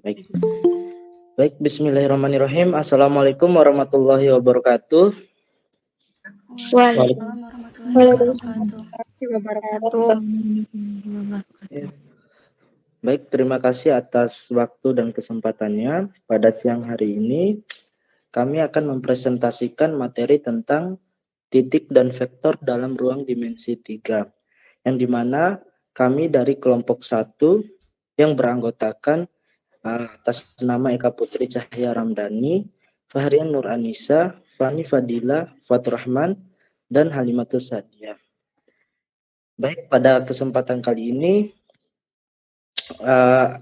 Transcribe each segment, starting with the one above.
Baik. Baik, bismillahirrahmanirrahim. Assalamualaikum warahmatullahi wabarakatuh. Waalaikumsalam warahmatullahi wabarakatuh. Ya. Baik, terima kasih atas waktu dan kesempatannya. Pada siang hari ini, kami akan mempresentasikan materi tentang titik dan vektor dalam ruang dimensi 3, yang dimana kami dari kelompok 1 yang beranggotakan atas nama Eka Putri Cahya Ramdhani, Fahrian Nur Anissa, Fani Fadila, Fatur Rahman, dan Halimatus Sadiah. Baik, pada kesempatan kali ini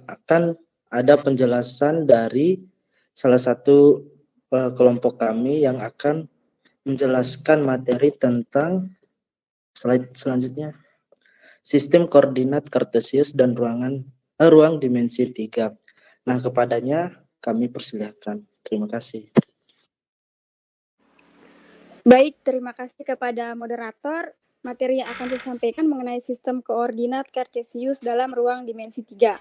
akan ada penjelasan dari salah satu kelompok kami yang akan menjelaskan materi tentang slide selanjutnya, sistem koordinat kartesius dan ruang dimensi 3. Nah, kepadanya kami persilahkan. Terima kasih. Baik, terima kasih kepada moderator. Materi yang akan disampaikan mengenai sistem koordinat kartesius dalam ruang dimensi 3.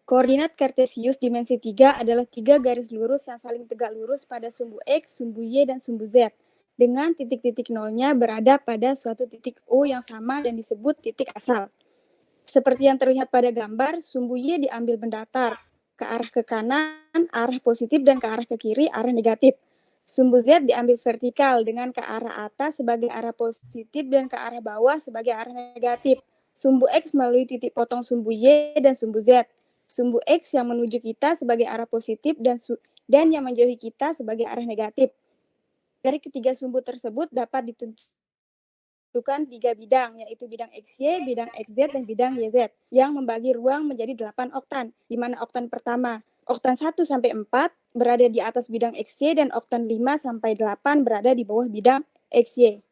Koordinat kartesius dimensi 3 adalah 3 garis lurus yang saling tegak lurus pada sumbu X, sumbu Y, dan sumbu Z, dengan titik-titik nolnya berada pada suatu titik O yang sama dan disebut titik asal. Seperti yang terlihat pada gambar, sumbu Y diambil mendatar, ke arah ke kanan, arah positif, dan ke arah ke kiri, arah negatif. Sumbu Z diambil vertikal dengan ke arah atas sebagai arah positif dan ke arah bawah sebagai arah negatif. Sumbu X melalui titik potong sumbu Y dan sumbu Z. Sumbu X yang menuju kita sebagai arah positif dan yang menjauhi kita sebagai arah negatif. Dari ketiga sumbu tersebut dapat ditentukan 3 bidang, yaitu bidang XY, bidang XZ, dan bidang YZ, yang membagi ruang menjadi 8 oktan, di mana oktan pertama, oktan 1-4 berada di atas bidang XY dan oktan 5-8 berada di bawah bidang XY.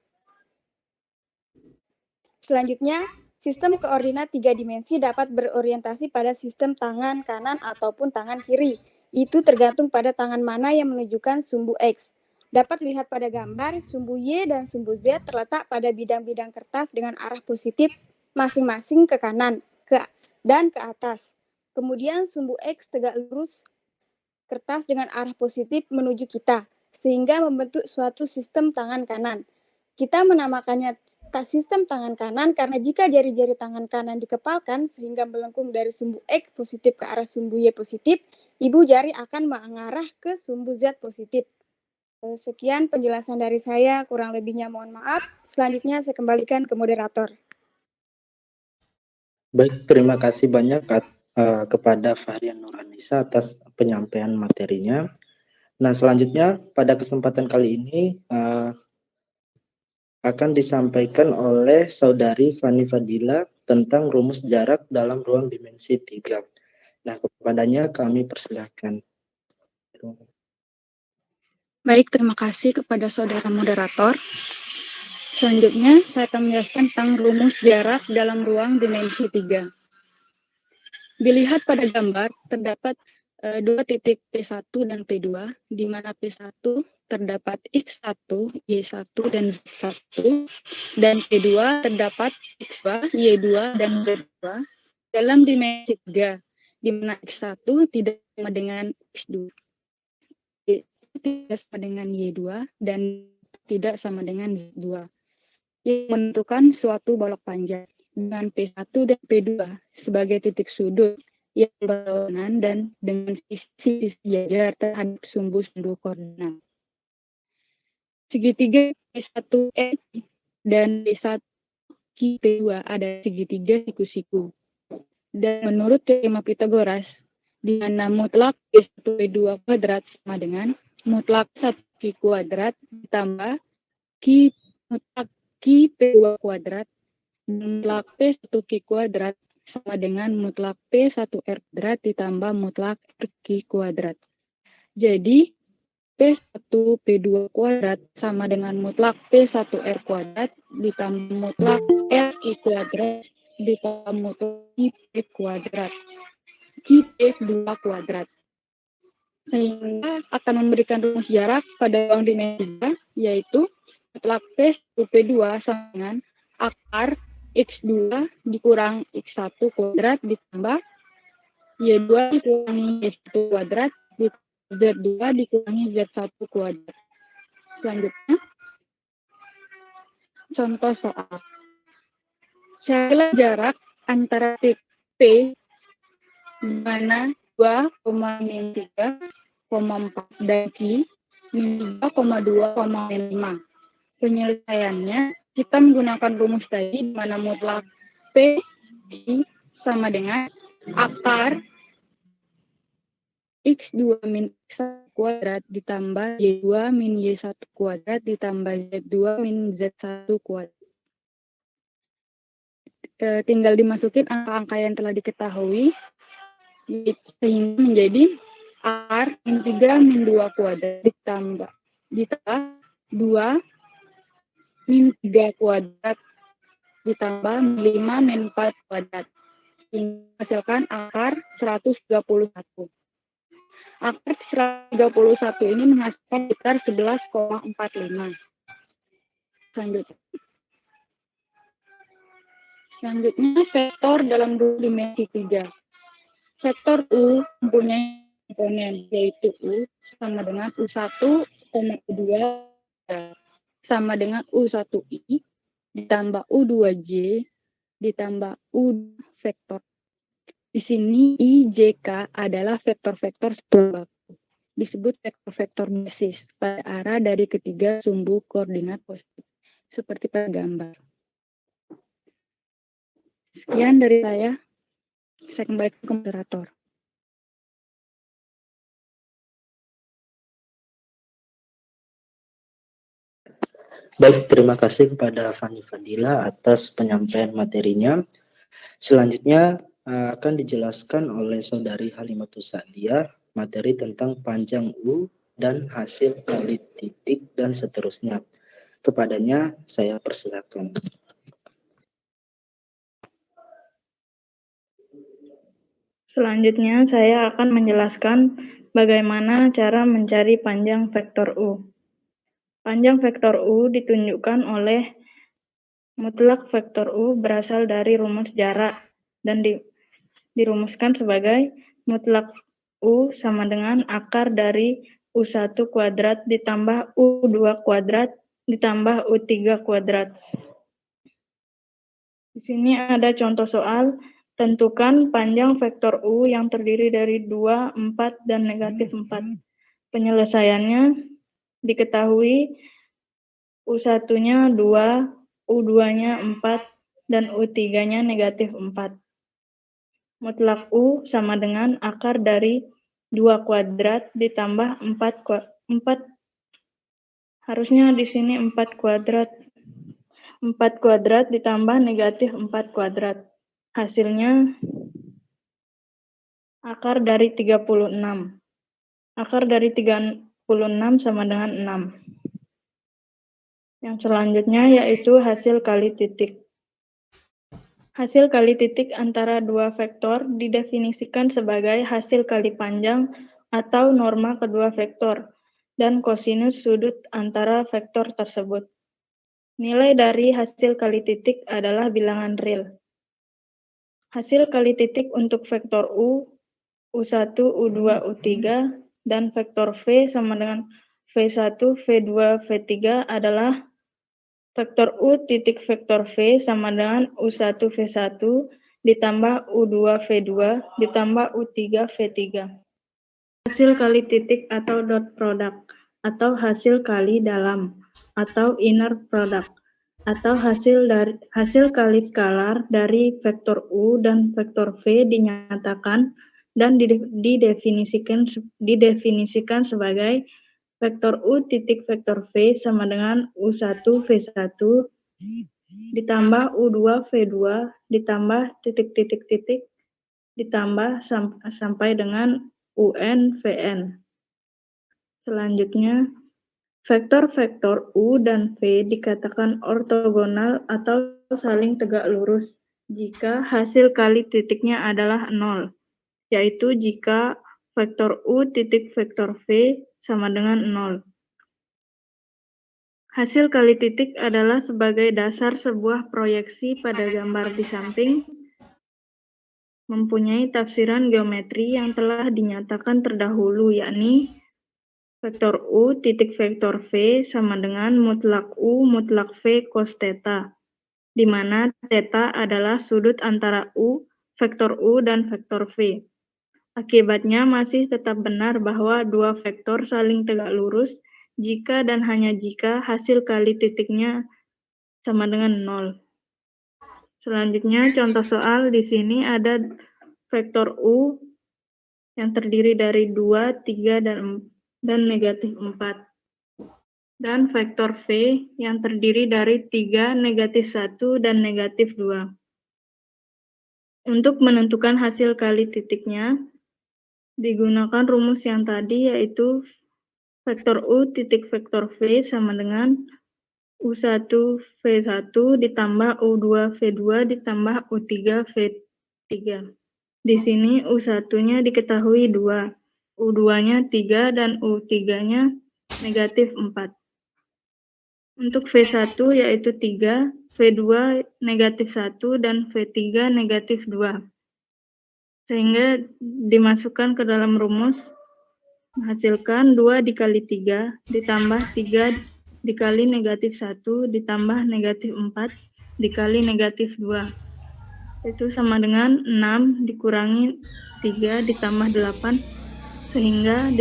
Selanjutnya, sistem koordinat 3 dimensi dapat berorientasi pada sistem tangan kanan ataupun tangan kiri. Itu tergantung pada tangan mana yang menunjukkan sumbu X. Dapat dilihat pada gambar, sumbu Y dan sumbu Z terletak pada bidang-bidang kertas dengan arah positif masing-masing ke kanan dan ke atas. Kemudian sumbu X tegak lurus kertas dengan arah positif menuju kita, sehingga membentuk suatu sistem tangan kanan. Kita menamakannya sistem tangan kanan karena jika jari-jari tangan kanan dikepalkan sehingga melengkung dari sumbu X positif ke arah sumbu Y positif, ibu jari akan mengarah ke sumbu Z positif. Sekian penjelasan dari saya, kurang lebihnya mohon maaf. Selanjutnya saya kembalikan ke moderator. Baik, terima kasih banyak kepada Fahrian Nur Anissa atas penyampaian materinya. Nah, selanjutnya pada kesempatan kali ini akan disampaikan oleh Saudari Fani Fadila tentang rumus jarak dalam ruang dimensi 3. Nah, kepadanya kami persilahkan. Baik, terima kasih kepada saudara moderator. Selanjutnya, saya akan menjelaskan tentang rumus jarak dalam ruang dimensi 3. Dilihat pada gambar, terdapat dua titik P1 dan P2, di mana P1 terdapat X1, Y1, dan Z1, dan P2 terdapat X2, Y2, dan Z2 dalam dimensi 3, di mana X1 tidak sama dengan X2, tidak sama dengan Y2, dan tidak sama dengan Z2, yang menentukan suatu bolak panjang dengan P1 dan P2 sebagai titik sudut yang berlawanan dan dengan sisi sejajar terhadap sumbu-sumbu koordinat. Segitiga P1N dan P1 P2 ada segitiga siku-siku. Dan menurut teorema Pythagoras, di mana mutlak P1 P2 kuadrat sama dengan mutlak 1 Q kuadrat ditambah mutlak Q P2 kuadrat, dan mutlak P1 Q kuadrat sama dengan mutlak P1 R kuadrat ditambah mutlak R Q kuadrat. Jadi, P1 P2 kuadrat sama dengan mutlak P1 R kuadrat ditambah mutlak R Q kuadrat ditambah mutlak Q P kuadrat. Q P2 kuadrat. Sehingga akan memberikan rumus jarak pada ruang dimensi 3, yaitu mutlak P1P2 sama dengan akar X2 dikurang X1 kuadrat ditambah Y2 dikurangi Y1 kuadrat Z2 dikurangi Z1 kuadrat. Selanjutnya, contoh soal. Carilah jarak antara titik P di mana 2, min 3, 4 dan Q min 3, 2, min 5. Penyelesaiannya, kita menggunakan rumus tadi di mana mutlak P sama dengan akar X2 min X1 kuadrat ditambah Y2 min Y1 kuadrat ditambah Z2 min Z1 kuadrat. Tinggal dimasukin angka-angka yang telah diketahui, sehingga menjadi akar min 3 min 2 kuadrat ditambah 2 min 3 kuadrat ditambah 5 min 4 kuadrat. Ini menghasilkan akar 131. Akar 131 ini menghasilkan sekitar 11,45. Selanjutnya, vektor dalam dua dimensi 3. Vektor U mempunyai komponen, yaitu U sama dengan U1, U2 sama dengan U1I ditambah U2J ditambah U vektor. Di sini I, J, K adalah vektor-vektor sebelah baku. Disebut vektor-vektor basis pada arah dari ketiga sumbu koordinat positif, seperti pada gambar. Sekian dari saya kembali ke moderator. Baik, terima kasih kepada Fani Fadila atas penyampaian materinya. Selanjutnya akan dijelaskan oleh Saudari Halimatus Sa'diyah materi tentang panjang U dan hasil kali titik dan seterusnya. Kepadanya saya persilakan. Selanjutnya saya akan menjelaskan bagaimana cara mencari panjang vektor U. Panjang vektor U ditunjukkan oleh mutlak vektor U berasal dari rumus jarak dan dirumuskan sebagai mutlak U sama dengan akar dari U1 kuadrat ditambah U2 kuadrat ditambah U3 kuadrat. Di sini ada contoh soal. Tentukan panjang vektor U yang terdiri dari 2, 4, dan negatif 4. Penyelesaiannya diketahui U1-nya 2, U2-nya 4, dan U3-nya negatif 4. Mutlak U sama dengan akar dari 2 kuadrat ditambah 4, harusnya di sini 4 kuadrat. 4 kuadrat ditambah negatif 4 kuadrat. Hasilnya akar dari 36. Akar dari 36 sama dengan 6. Yang selanjutnya yaitu hasil kali titik. Hasil kali titik antara dua vektor didefinisikan sebagai hasil kali panjang atau norma kedua vektor dan kosinus sudut antara vektor tersebut. Nilai dari hasil kali titik adalah bilangan real. Hasil kali titik untuk vektor U, U1, U2, U3, dan vektor V sama dengan V1, V2, V3 adalah vektor U titik vektor V sama dengan U1, V1 ditambah U2, V2 ditambah U3, V3. Hasil kali titik atau dot product atau hasil kali dalam atau inner product atau hasil kali skalar dari vektor U dan vektor V dinyatakan dan didefinisikan sebagai vektor U titik vektor V sama dengan U1 V1 ditambah U2 V2 ditambah titik-titik-titik ditambah sampai dengan UN VN. Selanjutnya, vektor-vektor U dan V dikatakan ortogonal atau saling tegak lurus jika hasil kali titiknya adalah 0, yaitu jika vektor U titik vektor V sama dengan 0. Hasil kali titik adalah sebagai dasar sebuah proyeksi pada gambar di samping mempunyai tafsiran geometri yang telah dinyatakan terdahulu, yakni vektor U titik vektor V sama dengan mutlak U mutlak V cos theta, di mana theta adalah sudut antara vektor U dan vektor V. Akibatnya masih tetap benar bahwa dua vektor saling tegak lurus jika dan hanya jika hasil kali titiknya sama dengan 0. Selanjutnya contoh soal di sini ada vektor U yang terdiri dari 2, 3, dan negatif 4. Dan vektor V yang terdiri dari 3, negatif 1, dan negatif 2. Untuk menentukan hasil kali titiknya, digunakan rumus yang tadi, yaitu vektor U titik vektor V sama dengan U1 V1 ditambah U2 V2 ditambah U3 V3. Di sini U1-nya diketahui 2, U2-nya 3, dan U3-nya negatif 4. Untuk V1 yaitu 3, V2 negatif 1, dan V3 negatif 2. Sehingga dimasukkan ke dalam rumus, menghasilkan 2 dikali 3, ditambah 3 dikali negatif 1, ditambah negatif 4, dikali negatif 2. Itu sama dengan 6 dikurangi 3 ditambah 8, sehingga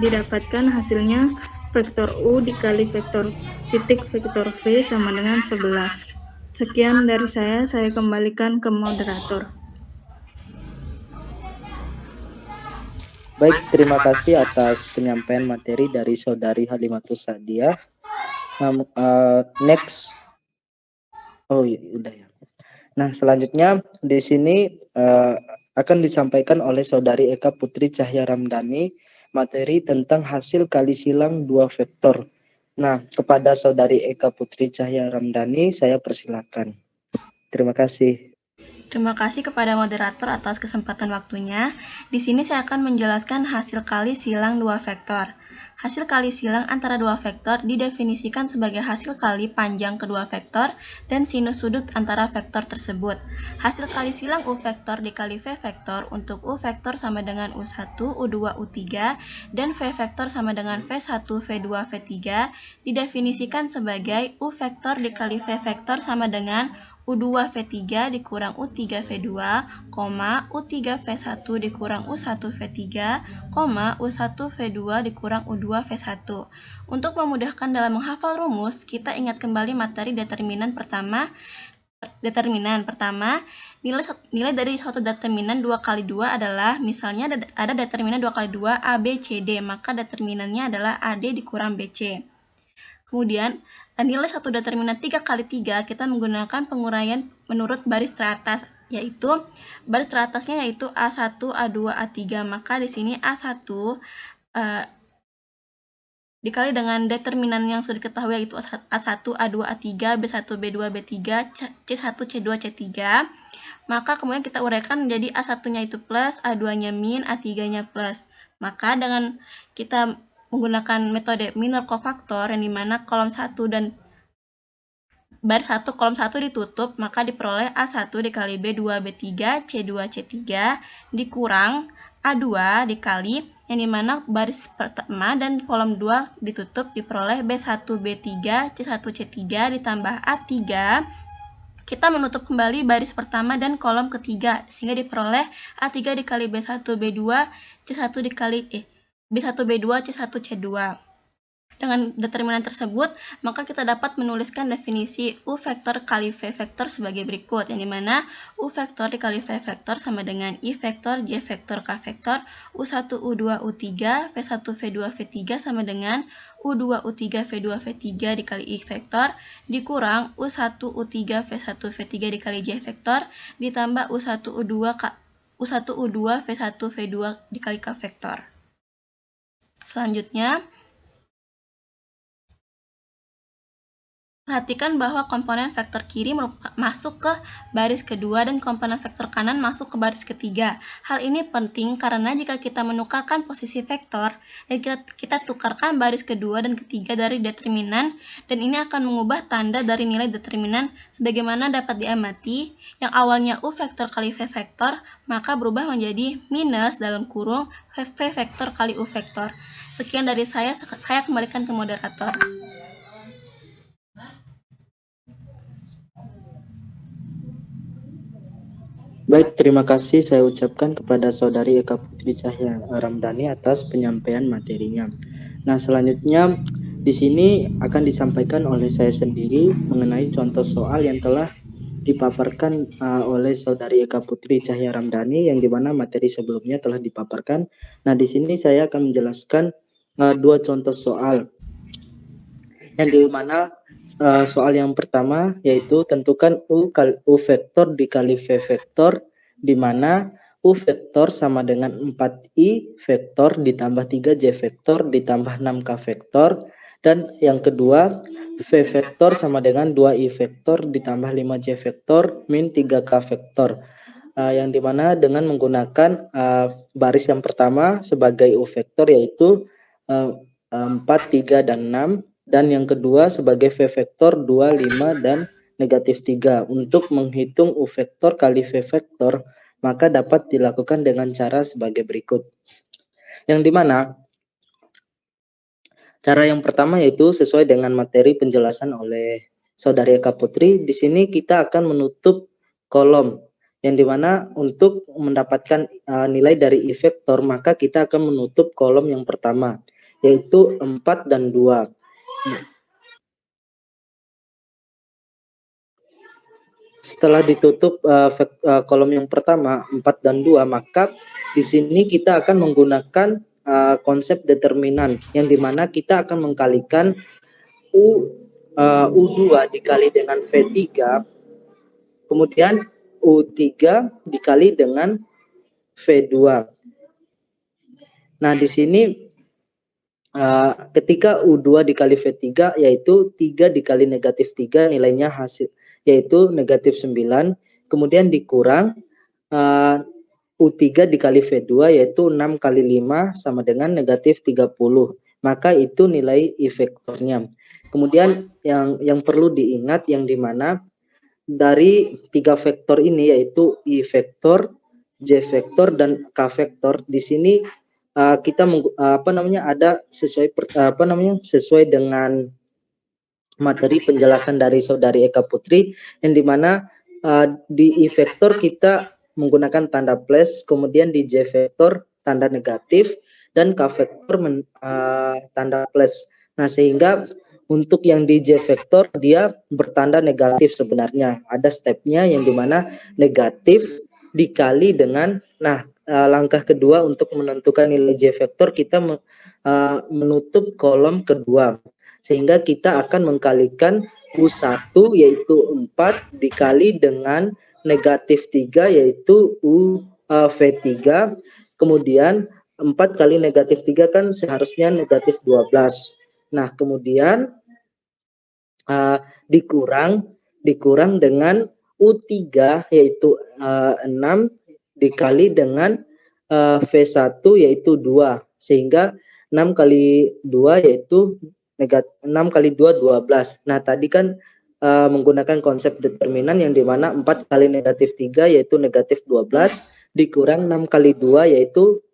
didapatkan hasilnya vektor U dikali vektor titik vektor V sama dengan 11. Sekian dari saya kembalikan ke moderator. Baik, terima kasih atas penyampaian materi dari Saudari Halimatus Sadiah. Next. Oh iya, udah ya. Nah, selanjutnya di sini akan disampaikan oleh Saudari Eka Putri Cahya Ramdhani materi tentang hasil kali silang dua vektor. Nah, kepada Saudari Eka Putri Cahya Ramdhani saya persilakan. Terima kasih. Terima kasih kepada moderator atas kesempatan waktunya. Di sini saya akan menjelaskan hasil kali silang dua vektor. Hasil kali silang antara dua vektor didefinisikan sebagai hasil kali panjang kedua vektor dan sinus sudut antara vektor tersebut. Hasil kali silang U vektor dikali V vektor untuk U vektor sama dengan U1, U2, U3, dan V vektor sama dengan V1, V2, V3 didefinisikan sebagai U vektor dikali V vektor sama dengan U2 V3 dikurang U3 V2, U3 V1 dikurang U1 V3, U1 V2 dikurang U2 V1. Untuk memudahkan dalam menghafal rumus, kita ingat kembali materi determinan pertama. Nilai dari suatu determinan 2 kali 2 adalah, misalnya ada determinan 2 kali 2 A, B, C, D, maka determinannya adalah AD dikurang BC. Kemudian, nilai satu determinan 3 kali 3 kita menggunakan penguraian menurut baris teratas, yaitu baris teratasnya yaitu A1, A2, A3. Maka di sini A1 dikali dengan determinan yang sudah diketahui yaitu A1, A2, A3, B1, B2, B3, C1, C2, C3. Maka kemudian kita uraikan menjadi A1-nya itu plus, A2-nya min, A3-nya plus. Maka dengan kita menggunakan metode minor cofaktor yang dimana kolom 1 dan baris 1 kolom 1 ditutup, maka diperoleh A1 dikali B2 B3 C2 C3 dikurang A2 dikali yang dimana baris pertama dan kolom 2 ditutup, diperoleh B1 B3 C1 C3 ditambah A3. Kita menutup kembali baris pertama dan kolom ketiga sehingga diperoleh A3 dikali B1 B2 C1 dikali B1 B2 C1 C2. Dengan determinan tersebut, maka kita dapat menuliskan definisi U vektor kali V vektor sebagai berikut, yang dimana U vektor dikali V vektor sama dengan I vektor J vektor K vektor U1 U2 U3 V1 V2 V3 sama dengan U2 U3 V2 V3 dikali I vektor dikurang U1 U3 V1 V3 dikali J vektor ditambah U1 U2 V1 V2 dikali K vektor. Selanjutnya Perhatikan bahwa komponen vektor kiri masuk ke baris kedua dan komponen vektor kanan masuk ke baris ketiga. Hal ini penting karena jika kita menukarkan posisi vektor dan kita tukarkan baris kedua dan ketiga dari determinan, dan ini akan mengubah tanda dari nilai determinan sebagaimana dapat diamati, yang awalnya U vektor kali V vektor, maka berubah menjadi minus dalam kurung V vektor kali U vektor. Sekian dari saya kembalikan ke moderator. Baik, terima kasih saya ucapkan kepada Saudari Eka Putri Cahya Ramdhani atas penyampaian materinya. Nah, selanjutnya di sini akan disampaikan oleh saya sendiri mengenai contoh soal yang telah dipaparkan oleh Saudari Eka Putri Cahya Ramdhani, yang dimana materi sebelumnya telah dipaparkan. Nah, di sini saya akan menjelaskan dua contoh soal, yang dimana soal yang pertama yaitu tentukan U vektor dikali V vektor, di mana U vektor sama dengan 4I vektor ditambah 3J vektor ditambah 6K vektor, dan yang kedua V vektor sama dengan 2I vektor ditambah 5J vektor min 3K vektor, yang dimana dengan menggunakan baris yang pertama sebagai U vektor yaitu 4, 3, dan 6, dan yang kedua sebagai V vektor 2, 5, dan negatif 3. Untuk menghitung U vektor kali V vektor, maka dapat dilakukan dengan cara sebagai berikut. Yang dimana cara yang pertama yaitu sesuai dengan materi penjelasan oleh Saudari Eka Putri. Di sini kita akan menutup kolom, yang dimana untuk mendapatkan nilai dari I vektor, maka kita akan menutup kolom yang pertama, yaitu 4 dan 2. Setelah ditutup kolom yang pertama 4 dan 2, maka di sini kita akan menggunakan konsep determinan, yang dimana kita akan mengkalikan U2 dikali dengan V3, kemudian U3 dikali dengan V2. Nah, di sini ketika U2 dikali V3 yaitu 3 dikali negatif 3, nilainya hasil yaitu negatif 9, kemudian dikurang U3 dikali V2 yaitu 6 kali 5 sama dengan negatif 30, maka itu nilai I vektornya. Kemudian yang perlu diingat, yang dimana dari 3 vektor ini yaitu I vektor, J vektor, dan K vektor, di sini kita ada sesuai dengan materi penjelasan dari Saudari Eka Putri, yang dimana di I vektor kita menggunakan tanda plus, kemudian di J vektor tanda negatif, dan K vektor tanda plus. Nah, sehingga untuk yang di J vektor dia bertanda negatif sebenarnya. Ada stepnya yang dimana negatif dikali dengan, langkah kedua untuk menentukan nilai J vektor, kita menutup kolom kedua, sehingga kita akan mengkalikan U1 yaitu 4 dikali dengan negatif 3 yaitu V3, kemudian 4 kali negatif 3 kan seharusnya negatif 12. Nah, kemudian dikurang dengan U3 yaitu 6 dikali dengan V1 yaitu 2, sehingga 6 kali 2 yaitu 6 kali 2 12. Nah, tadi kan menggunakan konsep determinan, yang dimana 4 kali negatif 3 yaitu negatif 12 dikurang 6 kali 2 yaitu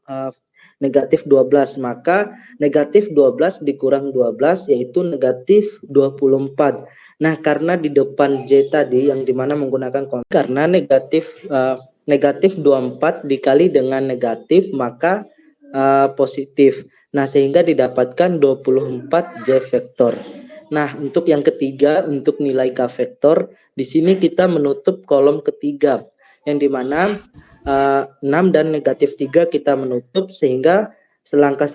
negatif 12, maka negatif 12 dikurang 12 yaitu negatif 24. Nah, karena di depan J tadi yang dimana menggunakan konsep, karena negatif 24 dikali dengan negatif maka positif. Nah, sehingga didapatkan 24 J vektor. Nah, untuk yang ketiga, untuk nilai K vektor, di sini kita menutup kolom ketiga, yang dimana 6 dan negatif 3 kita menutup, sehingga langkah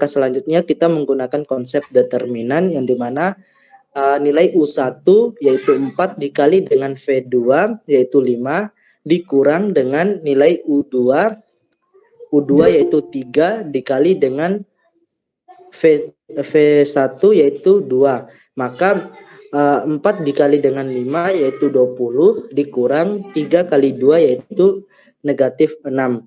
selanjutnya kita menggunakan konsep determinan, yang dimana nilai U1 yaitu 4 dikali dengan V2 yaitu 5 dikurang dengan nilai U2 yaitu 3 dikali dengan V1 yaitu 2, maka 4 dikali dengan 5 yaitu 20 dikurang 3 kali 2 yaitu negatif 6.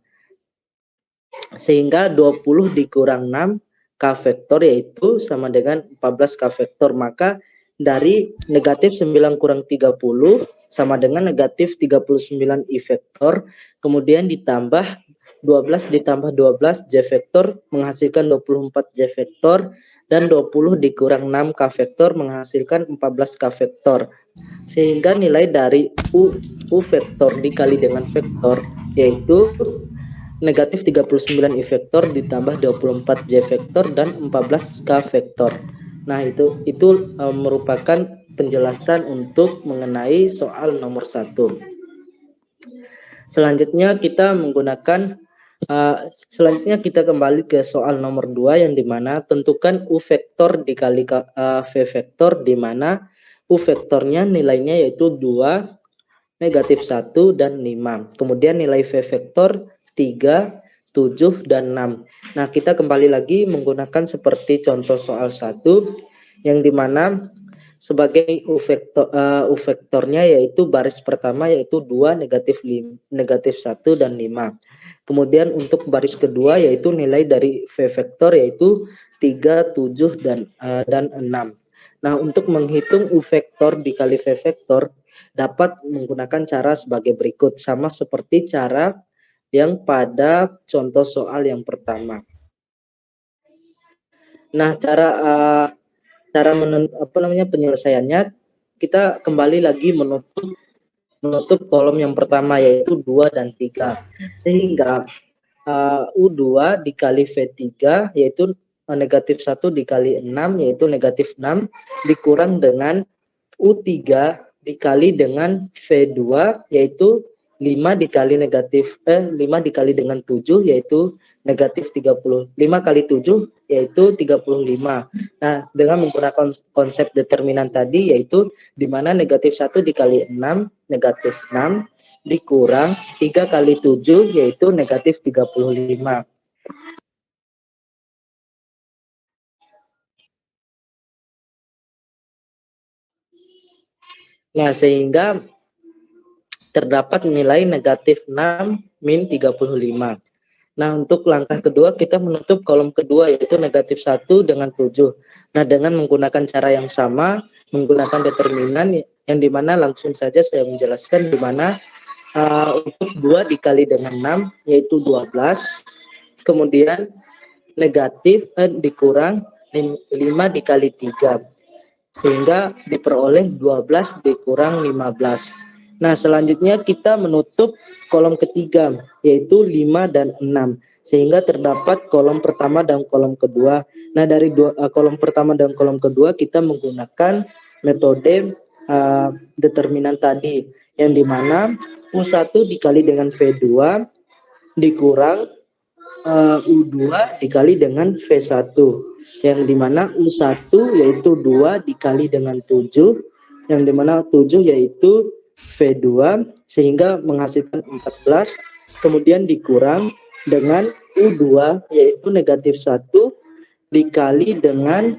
Sehingga 20 dikurang 6 K vektor yaitu sama dengan 14 K vektor. Maka dari negatif 9 kurang 30 sama dengan negatif 39 I vektor. Kemudian ditambah 12 ditambah 12 J vektor menghasilkan 24 J vektor. Dan 20 dikurang 6 K vektor menghasilkan 14 K vektor. Sehingga nilai dari U vektor dikali dengan vektor yaitu negatif 39 I vektor ditambah 24 J vektor dan 14 K vektor. Nah, itu merupakan penjelasan untuk mengenai soal nomor 1. Selanjutnya kita kembali ke soal nomor 2 yang dimana tentukan U vektor dikali V vektor, dimana U vektornya nilainya yaitu 2, negatif 1, dan 5. Kemudian nilai V vektor 3, 7, dan 6. Nah, kita kembali lagi menggunakan seperti contoh soal 1 yang dimana sebagai U vektornya yaitu baris pertama yaitu 2, negatif 1, dan 5. Kemudian untuk baris kedua yaitu nilai dari V vektor yaitu 3, 7, dan 6. Nah, untuk menghitung U vektor dikali V vektor dapat menggunakan cara sebagai berikut, sama seperti cara yang pada contoh soal yang pertama. Nah, cara penyelesaiannya kita kembali lagi menutup kolom yang pertama yaitu 2 dan 3. Sehingga U2 dikali V3 yaitu negatif 1 dikali 6 yaitu negatif 6 dikurang dengan U3 dikali dengan V2 yaitu 5 dikali dengan 7 yaitu negatif 30. 5 kali 7 yaitu 35. Nah, dengan menggunakan konsep determinan tadi yaitu di mana negatif 1 dikali 6 negatif 6 dikurang 3 kali 7 yaitu negatif 35. Nah, sehingga terdapat nilai negatif 6 min 35. Nah, untuk langkah kedua kita menutup kolom kedua yaitu negatif 1 dengan 7. Nah, dengan menggunakan cara yang sama, menggunakan determinan yang dimana langsung saja saya menjelaskan dimana untuk 2 dikali dengan 6 yaitu 12. Kemudian negatif dikurang 5 dikali 3. Sehingga diperoleh 12 dikurang 15. Nah, selanjutnya kita menutup kolom ketiga, yaitu 5 dan 6. Sehingga terdapat kolom pertama dan kolom kedua. Nah, dari kolom pertama dan kolom kedua kita menggunakan metode determinan tadi. Yang dimana U1 dikali dengan V2 dikurang U2 dikali dengan V1. Yang dimana U1 yaitu 2 dikali dengan 7. Yang dimana 7 yaitu V2 sehingga menghasilkan 14, kemudian dikurang dengan U2 yaitu negatif 1 dikali dengan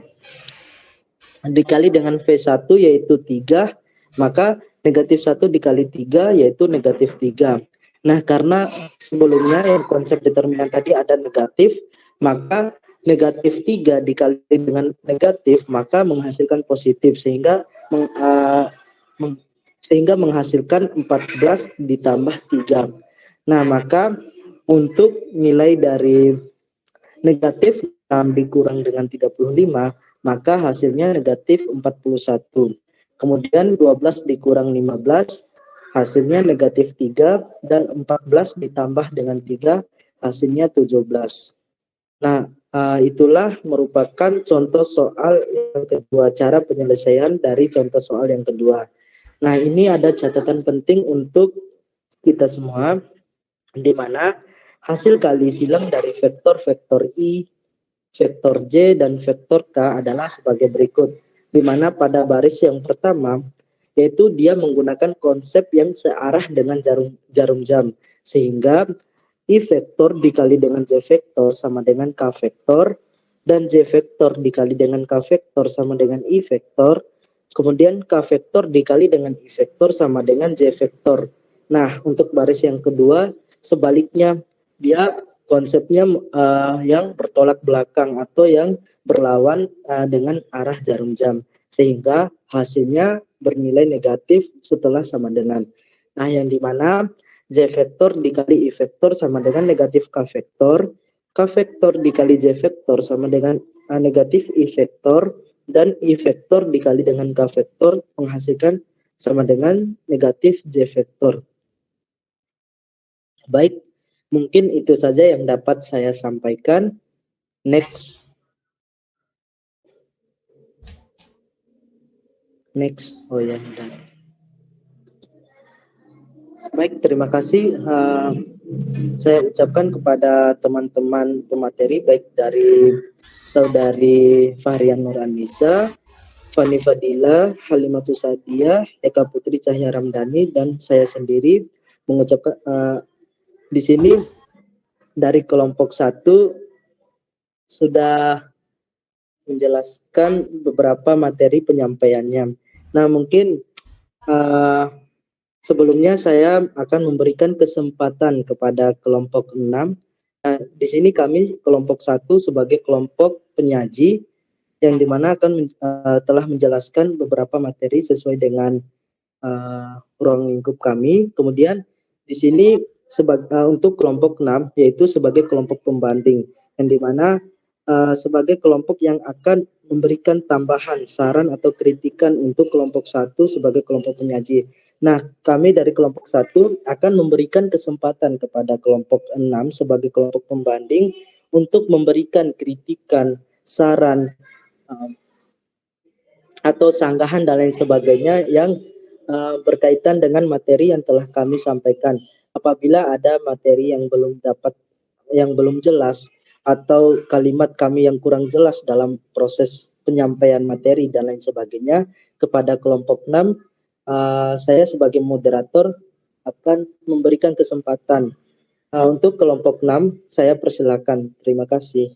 V1 yaitu 3, maka negatif 1 dikali 3 yaitu negatif 3. Nah, karena sebelumnya yang konsep determinan tadi ada negatif, maka negatif 3 dikali dengan negatif maka menghasilkan positif sehingga menghasilkan 14 ditambah 3. Nah, maka untuk nilai dari negatif 6 dikurang dengan 35, maka hasilnya negatif 41. Kemudian 12 dikurang 15, hasilnya negatif 3, dan 14 ditambah dengan 3, hasilnya 17. Nah, itulah merupakan contoh soal yang kedua, cara penyelesaian dari contoh soal yang kedua. Nah, ini ada catatan penting untuk kita semua, di mana hasil kali silang dari vektor I, vektor J, dan vektor K adalah sebagai berikut. Di mana pada baris yang pertama, yaitu dia menggunakan konsep yang searah dengan jarum jam. Sehingga I vektor dikali dengan J vektor sama dengan K vektor, dan J vektor dikali dengan K vektor sama dengan I vektor. Kemudian K vektor dikali dengan I vektor sama dengan J vektor. Nah, untuk baris yang kedua, sebaliknya, dia konsepnya yang bertolak belakang atau yang berlawan dengan arah jarum jam. Sehingga hasilnya bernilai negatif setelah sama dengan. Nah, yang dimana J vektor dikali I vektor sama dengan negatif K vektor. K vektor dikali J vektor sama dengan negatif I vektor. Dan I vektor dikali dengan K vektor menghasilkan sama dengan negatif J vektor. Baik, mungkin itu saja yang dapat saya sampaikan. Next. Oh ya, udah. Baik, terima kasih. Saya ucapkan kepada teman-teman pemateri, baik dari Saudari Fahrian Nuranisa, Fani Fadila, Halimatus Sadia, Eka Putri Cahya Ramdhani, dan saya sendiri mengucapkan di sini dari kelompok 1 sudah menjelaskan beberapa materi penyampaiannya. Nah, mungkin sebelumnya saya akan memberikan kesempatan kepada kelompok 6. Di sini kami kelompok 1 sebagai kelompok penyaji yang dimana akan telah menjelaskan beberapa materi sesuai dengan ruang lingkup kami. Kemudian di sini untuk kelompok 6 yaitu sebagai kelompok pembanding yang dimana sebagai kelompok yang akan memberikan tambahan saran atau kritikan untuk kelompok 1 sebagai kelompok penyaji. Nah, kami dari kelompok 1 akan memberikan kesempatan kepada kelompok 6 sebagai kelompok pembanding untuk memberikan kritikan, saran, atau sanggahan dan lain sebagainya yang berkaitan dengan materi yang telah kami sampaikan. Apabila ada materi yang belum jelas atau kalimat kami yang kurang jelas dalam proses penyampaian materi dan lain sebagainya kepada kelompok 6, saya sebagai moderator akan memberikan kesempatan. Untuk kelompok 6, saya persilakan. Terima kasih.